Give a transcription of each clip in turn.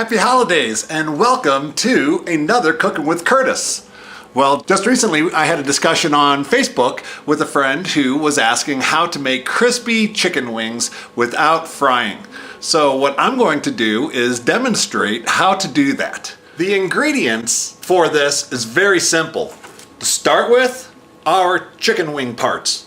Happy holidays and welcome to another Cooking with Curtis. Well, just recently I had a discussion on Facebook with a friend who was asking how to make crispy chicken wings without frying. So what I'm going to do is demonstrate how to do that. The ingredients for this is very simple. To start with, our chicken wing parts.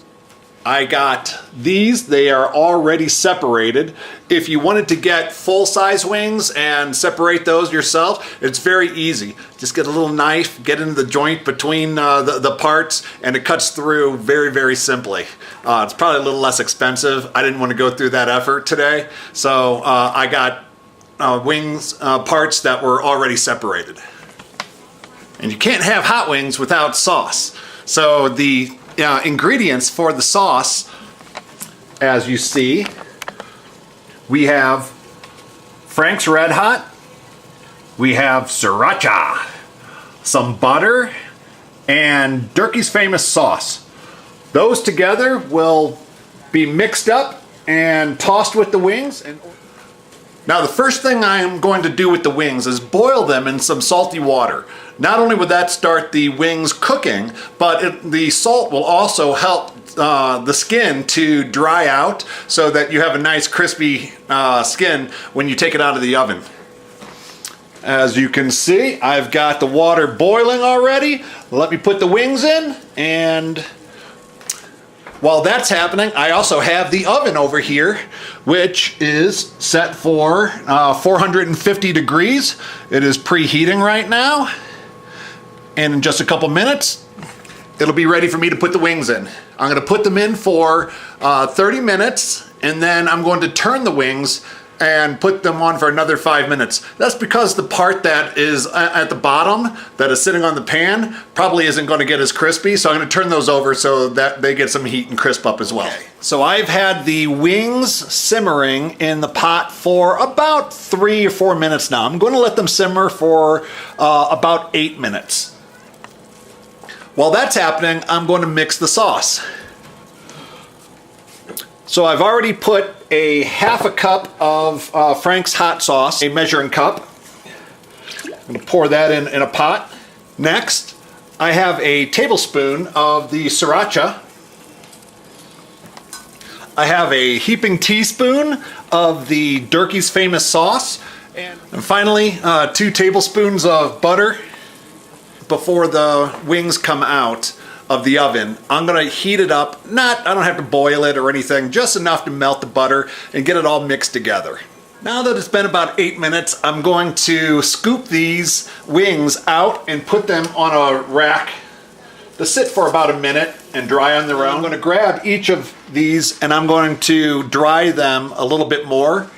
I got these, they are already separated. If you wanted to get full-size wings and separate those yourself, it's very easy. Just get a little knife, get into the joint between the parts, and it cuts through very, very simply. It's probably a little less expensive. I didn't want to go through that effort today, so I got wings parts that were already separated. And you can't have hot wings without sauce. So the ingredients for the sauce, as you see, we have Frank's Red Hot, we have sriracha, some butter, and Durkee's Famous Sauce. Those together will be mixed up and tossed with the wings. Now the first thing I'm going to do with the wings is boil them in some salty water. Not only would that start the wings cooking, but the salt will also help the skin to dry out so that you have a nice crispy skin when you take it out of the oven. As you can see, I've got the water boiling already. Let me put the wings in, and while that's happening, I also have the oven over here, which is set for 450 degrees. It is preheating right now. And in just a couple minutes, it'll be ready for me to put the wings in. I'm going to put them in for 30 minutes, and then I'm going to turn the wings and put them on for another 5 minutes. That's because the part that is at the bottom, that is sitting on the pan, probably isn't going to get as crispy, so I'm going to turn those over so that they get some heat and crisp up as well. Okay. So I've had the wings simmering in the pot for about 3 or 4 minutes now. I'm going to let them simmer for about 8 minutes. While that's happening, I'm going to mix the sauce. So I've already put a half a cup of Frank's hot sauce, a measuring cup. I'm going to pour that in a pot. Next, I have a tablespoon of the sriracha. I have a heaping teaspoon of the Durkee's Famous Sauce. And finally, 2 tablespoons of butter. Before the wings come out of the oven, I'm going to heat it up. I don't have to boil it or anything, just enough to melt the butter and get it all mixed together. Now that it's been about 8 minutes, I'm going to scoop these wings out and put them on a rack to sit for about a minute and dry on their own. I'm going to grab each of these and I'm going to dry them a little bit more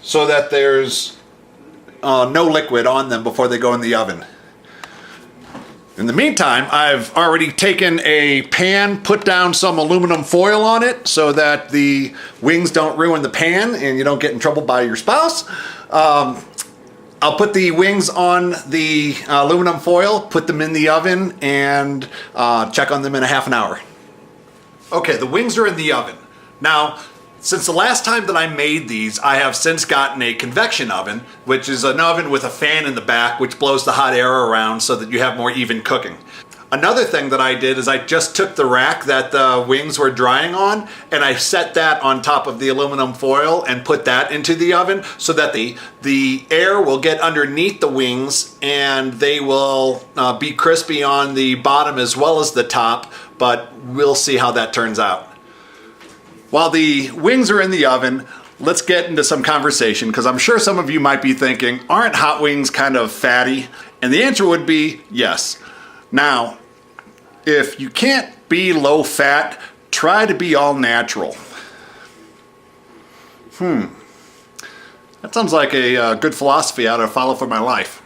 so that there's no liquid on them before they go in the oven. In the meantime, I've already taken a pan, put down some aluminum foil on it so that the wings don't ruin the pan and you don't get in trouble by your spouse. I'll put the wings on the aluminum foil, put them in the oven, and check on them in a half an hour. Okay, the wings are in the oven. Now, since the last time that I made these, I have since gotten a convection oven, which is an oven with a fan in the back which blows the hot air around so that you have more even cooking. Another thing that I did is I just took the rack that the wings were drying on and I set that on top of the aluminum foil and put that into the oven so that the air will get underneath the wings and they will be crispy on the bottom as well as the top, but we'll see how that turns out. While the wings are in the oven, let's get into some conversation because I'm sure some of you might be thinking, aren't hot wings kind of fatty? And the answer would be yes. Now, if you can't be low fat, try to be all natural. That sounds like a good philosophy I ought to follow for my life.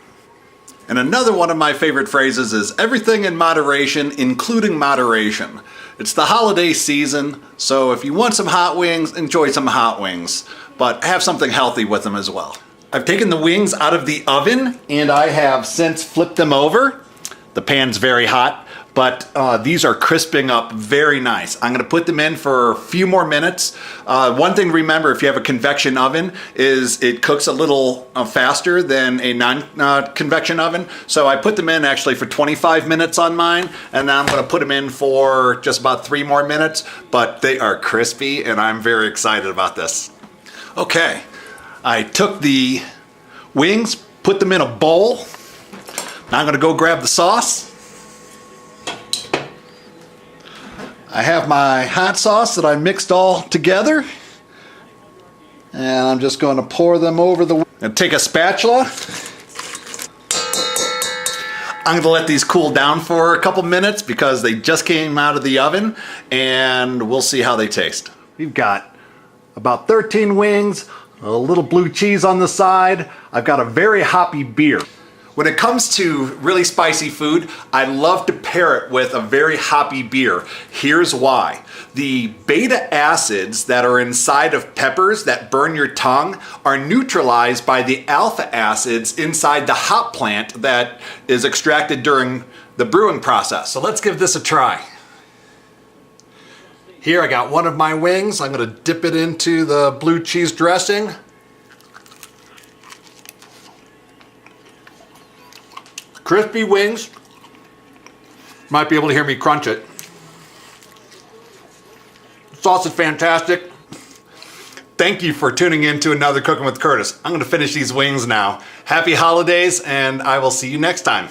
And another one of my favorite phrases is everything in moderation, including moderation. It's the holiday season, so if you want some hot wings, enjoy some hot wings, but have something healthy with them as well. I've taken the wings out of the oven and I have since flipped them over. The pan's very hot, but these are crisping up very nice. I'm gonna put them in for a few more minutes. One thing to remember if you have a convection oven is it cooks a little faster than a non-convection oven. So I put them in actually for 25 minutes on mine, and then I'm gonna put them in for just about 3 more minutes, but they are crispy and I'm very excited about this. Okay, I took the wings, put them in a bowl. Now I'm gonna go grab the sauce. I have my hot sauce that I mixed all together. And I'm just going to pour them over the... And take a spatula. I'm going to let these cool down for a couple minutes because they just came out of the oven, and we'll see how they taste. We've got about 13 wings, a little blue cheese on the side. I've got a very hoppy beer. When it comes to really spicy food, I love to pair it with a very hoppy beer. Here's why. The beta acids that are inside of peppers that burn your tongue are neutralized by the alpha acids inside the hop plant that is extracted during the brewing process. So let's give this a try. Here I got one of my wings. I'm gonna dip it into the blue cheese dressing. Crispy wings. Might be able to hear me crunch it. Sauce is fantastic. Thank you for tuning in to another Cooking with Curtis. I'm gonna finish these wings now. Happy holidays, and I will see you next time.